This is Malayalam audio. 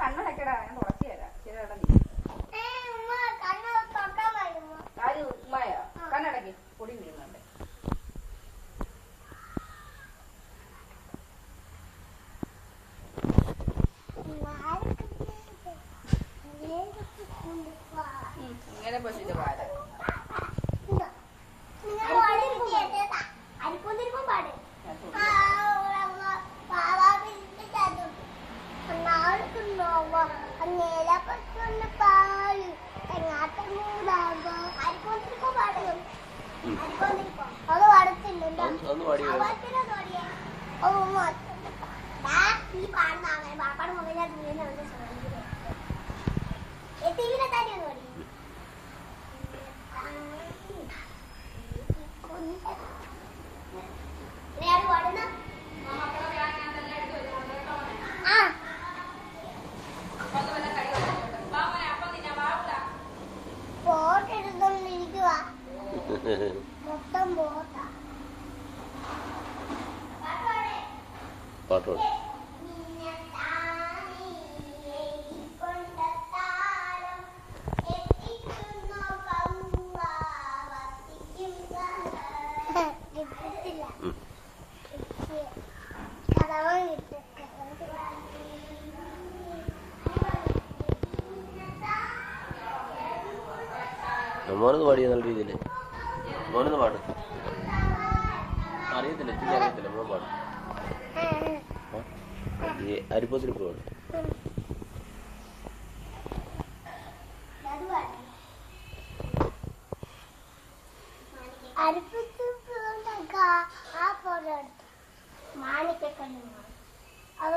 കണ്ണടക്കടാ, ഞാൻ തുറച്ചു തരാം. ശരി ആര് ഉമ്മയ കണ്ണടക്കി പൊടി വീഴുന്നുണ്ട്. ഇങ്ങനെ പശുവിന്റെ പാല പാട്ടോ മോനൊന്ന് പാടിയ നല്ല രീതിയിൽ മോനൊന്ന് പാടും. അറിയത്തില്ല, എനിക്ക് അറിയത്തില്ല. മോൻ പാടും. ഈ അരിപ്പത്തിൽ പാടും. മാണിക്കക്കണ്ണു അത്